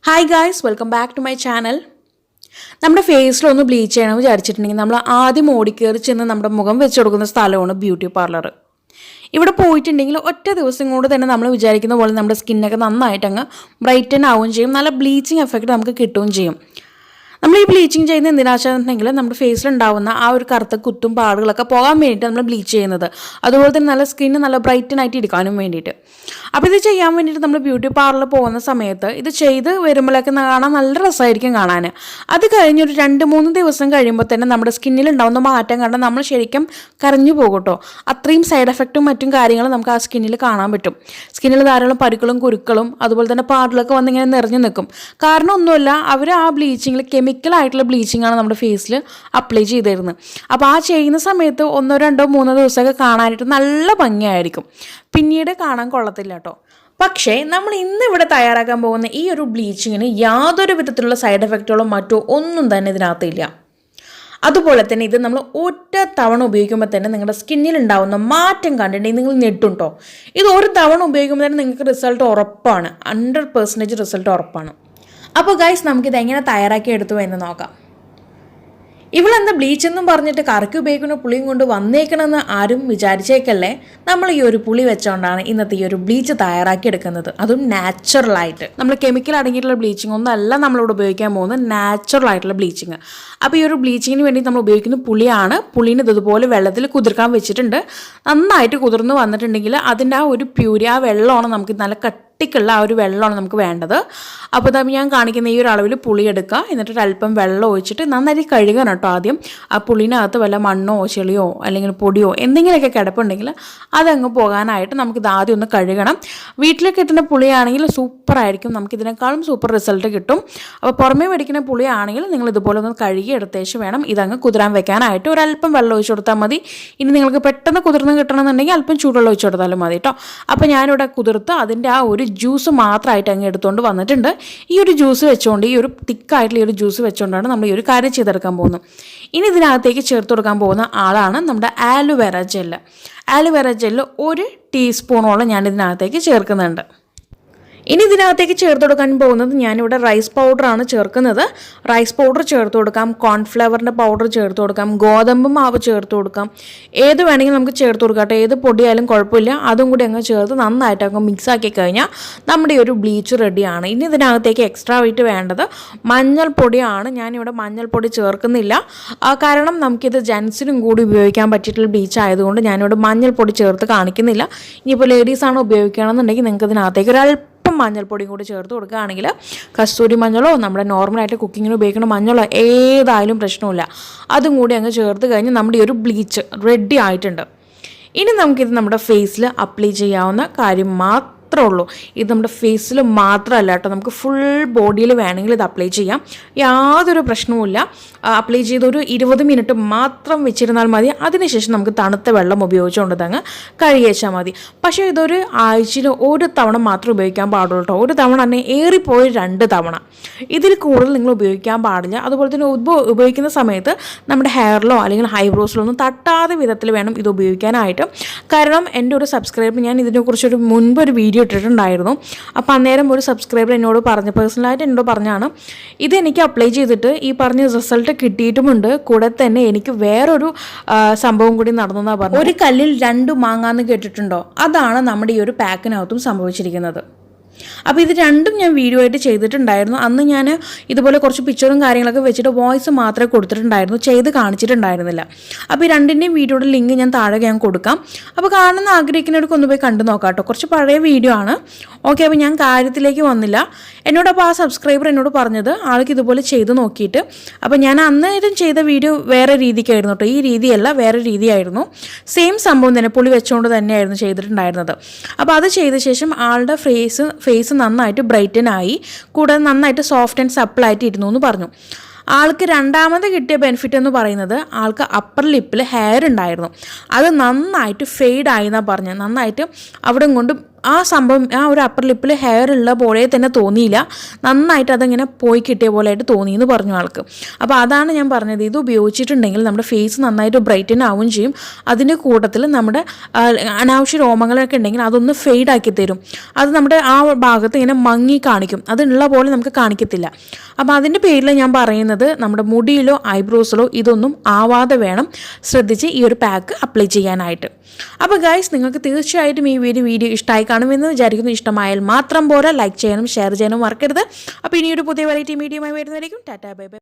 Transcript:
Hi guys, welcome back to my channel. നമ്മുടെ ഫേസിൽ ഒന്ന് ബ്ലീച്ച് ചെയ്യണമെന്ന് വിചാരിച്ചിട്ടുണ്ടെങ്കിൽ നമ്മൾ ആദ്യം ഓടിക്കേറി ചെന്ന് നമ്മുടെ മുഖം വെച്ച് കൊടുക്കുന്ന സ്ഥലമാണ് ബ്യൂട്ടി പാർലർ. ഇവിടെ പോയിട്ടുണ്ടെങ്കിൽ ഒറ്റ ദിവസം കൊണ്ട് തന്നെ നമ്മൾ വിചാരിക്കുന്ന പോലെ നമ്മുടെ സ്കിന്നൊക്കെ നന്നായിട്ട് അങ്ങ് ബ്രൈറ്റൻ ആവുകയും ചെയ്യും, നല്ല ബ്ലീച്ചിങ് എഫക്റ്റ് നമുക്ക് കിട്ടുകയും ചെയ്യും. നമ്മൾ ഈ ബ്ലീച്ചിങ് ചെയ്യുന്ന എന്തിനാണെന്നുണ്ടെങ്കിൽ നമ്മുടെ ഫേസിലുണ്ടാവുന്ന ആ ഒരു കറുത്ത കുത്തും പാടുകളൊക്കെ പോകാൻ വേണ്ടിയിട്ട് നമ്മൾ ബ്ലീച്ച് ചെയ്യുന്നത്. അതുപോലെ തന്നെ നല്ല സ്കിന്ന് നല്ല ബ്രൈറ്റൻ ആയിട്ട് ഇരിക്കാനും വേണ്ടിയിട്ട്. അപ്പോൾ ഇത് ചെയ്യാൻ വേണ്ടിയിട്ട് നമ്മൾ ബ്യൂട്ടി പാർലറിൽ പോകുന്ന സമയത്ത് ഇത് ചെയ്ത് വരുമ്പോഴൊക്കെ കാണാൻ നല്ല രസമായിരിക്കും കാണാൻ. അത് കഴിഞ്ഞൊരു 2-3 ദിവസം കഴിയുമ്പോൾ തന്നെ നമ്മുടെ സ്കിന്നിലുണ്ടാവുന്ന മാറ്റം കണ്ട് നമ്മൾ ശരിക്കും കരഞ്ഞു പോകും കേട്ടോ. അത്രയും സൈഡ് എഫക്റ്റും മറ്റും കാര്യങ്ങളും നമുക്ക് ആ സ്കിന്നിൽ കാണാൻ പറ്റും. സ്കിന്നിൽ ധാരാളം പരുക്കളും കുരുക്കളും അതുപോലെ തന്നെ പാടുകളൊക്കെ വന്നിങ്ങനെ നിറഞ്ഞു നിൽക്കും. കാരണം ഒന്നുമില്ല, അവർ ആ ബ്ലീച്ചിങ്ങിൽ കെമിക്കലായിട്ടുള്ള ബ്ലീച്ചിങ്ങാണ് നമ്മുടെ ഫേസിൽ അപ്ലൈ ചെയ്തിരുന്നത്. അപ്പോൾ ആ ചെയ്യുന്ന സമയത്ത് 1-2-3 ദിവസമൊക്കെ കാണാനായിട്ട് നല്ല ഭംഗിയായിരിക്കും, പിന്നീട് കാണാൻ കൊള്ളത്തില്ല കേട്ടോ. പക്ഷേ നമ്മൾ ഇന്നിവിടെ തയ്യാറാക്കാൻ പോകുന്ന ഈ ഒരു ബ്ലീച്ചിങ്ങിന് യാതൊരു വിധത്തിലുള്ള സൈഡ് എഫക്റ്റുകളോ മറ്റോ ഒന്നും തന്നെ ഇതിനകത്തില്ല. അതുപോലെ തന്നെ ഇത് നമ്മൾ ഒറ്റ തവണ ഉപയോഗിക്കുമ്പോൾ തന്നെ നിങ്ങളുടെ സ്കിന്നിൽ ഉണ്ടാകുന്ന മാറ്റം കണ്ടിട്ടുണ്ടെങ്കിൽ നിങ്ങൾ ഞെട്ടുണ്ടോ. ഇത് ഒരു തവണ ഉപയോഗിക്കുമ്പോൾ തന്നെ നിങ്ങൾക്ക് റിസൾട്ട് ഉറപ്പാണ്, 100% റിസൾട്ട് ഉറപ്പാണ്. അപ്പോൾ ഗൈസ്, നമുക്കിത് എങ്ങനെ തയ്യാറാക്കി എടുത്തു എന്ന് നോക്കാം. ഇവളെന്താ ബ്ലീച്ച് എന്നും പറഞ്ഞിട്ട് കറക്കി ഉപയോഗിക്കുന്ന പുളിയും കൊണ്ട് വന്നേക്കണമെന്ന് ആരും വിചാരിച്ചേക്കല്ലേ. നമ്മൾ ഈ ഒരു പുളി വെച്ചുകൊണ്ടാണ് ഇന്നത്തെ ഈ ഒരു ബ്ലീച്ച് തയ്യാറാക്കി എടുക്കുന്നത്, അതും നാച്ചുറലായിട്ട്. നമ്മൾ കെമിക്കൽ അടങ്ങിയിട്ടുള്ള ബ്ലീച്ചിങ് ഒന്നും അല്ല നമ്മളിവിടെ ഉപയോഗിക്കാൻ പോകുന്നത്, നാച്ചുറൽ ആയിട്ടുള്ള ബ്ലീച്ചിങ്. അപ്പോൾ ഈ ഒരു ബ്ലീച്ചിങ്ങിന് വേണ്ടി നമ്മൾ ഉപയോഗിക്കുന്ന പുളിയാണ്. പുളീനെ ഇതുപോലെ വെള്ളത്തിൽ കുതിർക്കാൻ വെച്ചിട്ടുണ്ട്. നന്നായിട്ട് കുതിർന്ന് വന്നിട്ടുണ്ടെങ്കിൽ അതിൻ്റെ ആ ഒരു പ്യൂരി, ആ വെള്ളമാണ് നമുക്ക് നല്ല കട്ടിക്കുള്ള ആ ഒരു വെള്ളമാണ് നമുക്ക് വേണ്ടത്. അപ്പോൾ ഇതാ ഞാൻ കാണിക്കുന്ന ഈ ഒരു അളവിൽ പുളി എടുക്കുക, എന്നിട്ട് ഒരല്പം വെള്ളം ഒഴിച്ചിട്ട് നന്നായിട്ട് കഴുകണം കേട്ടോ. ആദ്യം ആ പുളിനകത്ത് വല്ല മണ്ണോ ചെളിയോ അല്ലെങ്കിൽ പൊടിയോ എന്തെങ്കിലുമൊക്കെ കിടപ്പുണ്ടെങ്കിൽ അതങ്ങ് പോകാനായിട്ട് നമുക്കിത് ആദ്യം ഒന്ന് കഴുകണം. വീട്ടിലേക്ക് കിട്ടുന്ന പുളിയാണെങ്കിൽ സൂപ്പറായിരിക്കും, നമുക്കിതിനേക്കാളും സൂപ്പർ റിസൾട്ട് കിട്ടും. അപ്പോൾ പുറമേ മേടിക്കുന്ന പുളിയാണെങ്കിൽ നിങ്ങൾ ഇതുപോലെ ഒന്ന് കഴുകി എടുത്തേച്ച് വേണം ഇതങ്ങ് കുതിരാൻ വെക്കാനായിട്ട്. ഒരല്പം വെള്ളം ഒഴിച്ചു കൊടുത്താൽ മതി. ഇനി നിങ്ങൾക്ക് പെട്ടെന്ന് കുതിർന്ന് കിട്ടണമെന്നുണ്ടെങ്കിൽ അല്പം ചൂടുവെള്ളം ഒഴിച്ചു കൊടുത്താലും മതി കേട്ടോ. അപ്പോൾ ഞാനിവിടെ കുതിർത്ത് അതിൻ്റെ ആ ഒരു ജ്യൂസ് മാത്രമായിട്ട് അങ്ങ് എടുത്തുകൊണ്ട് വന്നിട്ടുണ്ട്. ഈ ഒരു ജ്യൂസ് വെച്ചുകൊണ്ട്, ഈ ഒരു തിക്കായിട്ടുള്ള ഈ ഒരു ജ്യൂസ് വെച്ചുകൊണ്ടാണ് നമ്മൾ ഈ ഒരു കാര്യം ചെയ്തെടുക്കാൻ പോകുന്നത്. ഇനി ഇതിനകത്തേക്ക് ചേർത്ത് കൊടുക്കാൻ പോകുന്ന ആളാണ് നമ്മുടെ ആലോവേറ ജെല്ല്. ആലോവേറ ജെല്ല് 1 ടീസ്പൂണോളം ഞാൻ ഇതിനകത്തേക്ക് ചേർക്കുന്നുണ്ട്. ഇനി ഇതിനകത്തേക്ക് ചേർത്ത് കൊടുക്കാൻ പോകുന്നത് ഞാനിവിടെ റൈസ് പൗഡറാണ് ചേർക്കുന്നത്. റൈസ് പൗഡർ ചേർത്ത് കൊടുക്കാം, കോൺഫ്ലവറിൻ്റെ പൗഡർ ചേർത്ത് കൊടുക്കാം, ഗോതമ്പ് മാവ് ചേർത്ത് കൊടുക്കാം. ഏത് വേണമെങ്കിലും നമുക്ക് ചേർത്ത് കൊടുക്കാം കേട്ടോ. ഏത് പൊടിയായാലും കുഴപ്പമില്ല. അതും കൂടി അങ്ങ് ചേർത്ത് നന്നായിട്ട് അങ്ങ് മിക്സാക്കി കഴിഞ്ഞാൽ നമ്മുടെ ഒരു ബ്ലീച്ച് റെഡിയാണ്. ഇനി ഇതിനകത്തേക്ക് എക്സ്ട്രാ ആയിട്ട് വേണ്ടത് മഞ്ഞൾപ്പൊടിയാണ്. ഞാനിവിടെ മഞ്ഞൾപ്പൊടി ചേർക്കുന്നില്ല, കാരണം നമുക്കിത് ജെൻസിനും കൂടി ഉപയോഗിക്കാൻ പറ്റിയിട്ടുള്ള ബ്ലീച്ച് ആയതുകൊണ്ട് ഞാനിവിടെ മഞ്ഞൾപ്പൊടി ചേർത്ത് കാണിക്കുന്നില്ല. ഇനിയിപ്പോൾ ലേഡീസാണ് ഉപയോഗിക്കുകയാണെന്നുണ്ടെങ്കിൽ നിങ്ങൾക്ക് ഇതിനകത്തേക്ക് മഞ്ഞൾപ്പൊടിയും കൂടി ചേർത്ത് കൊടുക്കുകയാണെങ്കിൽ, കസ്തൂരി മഞ്ഞളോ നമ്മുടെ നോർമലായിട്ട് കുക്കിങ്ങിന് ഉപയോഗിക്കുന്ന മഞ്ഞളോ ഏതായാലും പ്രശ്നമില്ല, അതും കൂടി അങ്ങ് ചേർത്ത് കഴിഞ്ഞ് നമ്മുടെ ഈ ഒരു ബ്ലീച്ച് റെഡി ആയിട്ടുണ്ട്. ഇനി നമുക്കിത് നമ്മുടെ ഫേസിൽ അപ്ലൈ ചെയ്യാവുന്ന കാര്യം മാത്രമേ ഉള്ളൂ. ഇത് നമ്മുടെ ഫേസിൽ മാത്രമല്ല കേട്ടോ, നമുക്ക് ഫുൾ ബോഡിയിൽ വേണമെങ്കിൽ ഇത് അപ്ലൈ ചെയ്യാം, യാതൊരു പ്രശ്നവുമില്ല. അപ്ലൈ ചെയ്തൊരു 20 മിനിറ്റ് മാത്രം വെച്ചിരുന്നാൽ മതി. അതിനുശേഷം നമുക്ക് തണുത്ത വെള്ളം ഉപയോഗിച്ചുകൊണ്ട് തങ്ങ് കഴുകിയേച്ചാൽ മതി. പക്ഷേ ഇതൊരു ആഴ്ചയിൽ 1 തവണ മാത്രം ഉപയോഗിക്കാൻ പാടുള്ളൂ കേട്ടോ. 1 തവണ തന്നെ ഏറിപ്പോയി 2 തവണ, ഇതിൽ കൂടുതൽ നിങ്ങൾ ഉപയോഗിക്കാൻ പാടില്ല. അതുപോലെ തന്നെ ഉപയോഗിക്കുന്ന സമയത്ത് നമ്മുടെ ഹെയറിലോ അല്ലെങ്കിൽ ഹൈബ്രോസിലോ ഒന്നും തട്ടാതെ വിധത്തിൽ വേണം ഇത് ഉപയോഗിക്കാനായിട്ട്. കാരണം എൻ്റെ ഒരു സബ്സ്ക്രൈബർ, ഞാൻ ഇതിനെക്കുറിച്ചൊരു മുൻപൊരു വീഡിയോ ഇട്ടിട്ടുണ്ടായിരുന്നു. അപ്പോൾ അന്നേരം ഒരു സബ്സ്ക്രൈബർ എന്നോട് പറഞ്ഞ, പേഴ്സണലായിട്ട് എന്നോട് പറഞ്ഞാണ്, ഇതെനിക്ക് അപ്ലൈ ചെയ്തിട്ട് ഈ പറഞ്ഞ റിസൾട്ട് കിട്ടിയിട്ടുമുണ്ട്, കൂടെ തന്നെ എനിക്ക് വേറൊരു സംഭവം കൂടി നടന്നെന്നാണ് പറഞ്ഞത്. ഒരു കല്ലിൽ 2 മാങ്ങാന്ന് കേട്ടിട്ടുണ്ടോ? അതാണ് നമ്മുടെ ഈ ഒരു പാക്കിനകത്തും സംഭവിച്ചിരിക്കുന്നത്. അപ്പോൾ ഇത് രണ്ടും ഞാൻ വീഡിയോ ആയിട്ട് ചെയ്തിട്ടുണ്ടായിരുന്നു. അന്ന് ഞാൻ ഇതുപോലെ കുറച്ച് പിക്ചറും കാര്യങ്ങളൊക്കെ വെച്ചിട്ട് വോയിസ് മാത്രമേ കൊടുത്തിട്ടുണ്ടായിരുന്നു, ചെയ്ത് കാണിച്ചിട്ടുണ്ടായിരുന്നില്ല. അപ്പോൾ ഈ രണ്ടിൻ്റെയും വീഡിയോയുടെ ലിങ്ക് ഞാൻ താഴെ ഞാൻ കൊടുക്കാം. അപ്പോൾ കാണുന്ന ആഗ്രഹിക്കുന്നവർക്ക് ഒന്ന് പോയി കണ്ടു നോക്കാം കേട്ടോ. കുറച്ച് പഴയ വീഡിയോ ആണ്. ഓക്കെ, അപ്പോൾ ഞാൻ കാര്യത്തിലേക്ക് വന്നില്ല. അപ്പോൾ ആ സബ്സ്ക്രൈബർ എന്നോട് പറഞ്ഞത് ആൾക്ക് ഇതുപോലെ ചെയ്ത് നോക്കിയിട്ട്, അപ്പോൾ ഞാൻ അന്നേരം ചെയ്ത വീഡിയോ വേറെ രീതിക്കായിരുന്നു കേട്ടോ, ഈ രീതിയല്ല, വേറെ രീതിയായിരുന്നു. സെയിം സംഭവം തന്നെ, പുളി വെച്ചുകൊണ്ട് തന്നെയായിരുന്നു ചെയ്തിട്ടുണ്ടായിരുന്നത്. അപ്പോൾ അത് ചെയ്ത ശേഷം ആളുടെ ഫേസ് നന്നായിട്ട് ബ്രൈറ്റൻ ആയി, കൂടാതെ നന്നായിട്ട് സോഫ്റ്റ് ആൻഡ് സപ്പിൾ ആയിട്ട് ഇരുന്നു എന്ന് പറഞ്ഞു. ആൾക്ക് രണ്ടാമത് കിട്ടിയ ബെനിഫിറ്റ് എന്ന് പറയുന്നത്, ആൾക്ക് അപ്പർ ലിപ്പിൽ ഹെയർ ഉണ്ടായിരുന്നു, അത് നന്നായിട്ട് ഫെയ്ഡ് ആയി എന്നാണ് പറഞ്ഞത്. നന്നായിട്ട് അവിടെ കൊണ്ട് ആ സംഭവം ആ ഒരു അപ്പർ ലിപ്പിൽ ഹെയർ ഉള്ള പോലെ തന്നെ തോന്നിയില്ല, നന്നായിട്ട് അതങ്ങനെ പോയി കിട്ടിയ പോലെ ആയിട്ട് തോന്നി എന്ന് പറഞ്ഞു ആൾക്ക്. അപ്പോൾ അതാണ് ഞാൻ പറഞ്ഞത്, ഇത് ഉപയോഗിച്ചിട്ടുണ്ടെങ്കിൽ നമ്മുടെ ഫേസ് നന്നായിട്ട് ബ്രൈറ്റൻ ആവുകയും ചെയ്യും. അതിൻ്റെ കൂട്ടത്തിൽ നമ്മുടെ അനാവശ്യ രോമങ്ങളൊക്കെ ഉണ്ടെങ്കിൽ അതൊന്ന് ഫെയ്ഡാക്കി തരും. അത് നമ്മുടെ ആ ഭാഗത്ത് ഇങ്ങനെ മങ്ങി കാണിക്കും, അതുള്ള പോലെ നമുക്ക് കാണിക്കത്തില്ല. അപ്പോൾ അതിൻ്റെ പേരിൽ ഞാൻ പറയുന്നത് നമ്മുടെ മുടിയിലോ ഐബ്രോസിലോ ഇതൊന്നും ആവാതെ വേണം ശ്രദ്ധിച്ച് ഈ ഒരു പാക്ക് അപ്ലൈ ചെയ്യാനായിട്ട്. അപ്പോൾ ഗൈസ്, നിങ്ങൾക്ക് തീർച്ചയായിട്ടും ഈ വീഡിയോ ഇഷ്ടമായി കാണുമെന്ന് വിചാരിക്കുന്നു. ഇഷ്ടമായാൽ മാത്രം പോരാ, ലൈക്ക് ചെയ്യാനും ഷെയർ ചെയ്യാനും മറക്കരുത്. അപ്പോൾ ഇനിയൊരു പുതിയ വെറൈറ്റി വീഡിയോയുമായി വരുന്നതായിരിക്കും. Tata bye bye.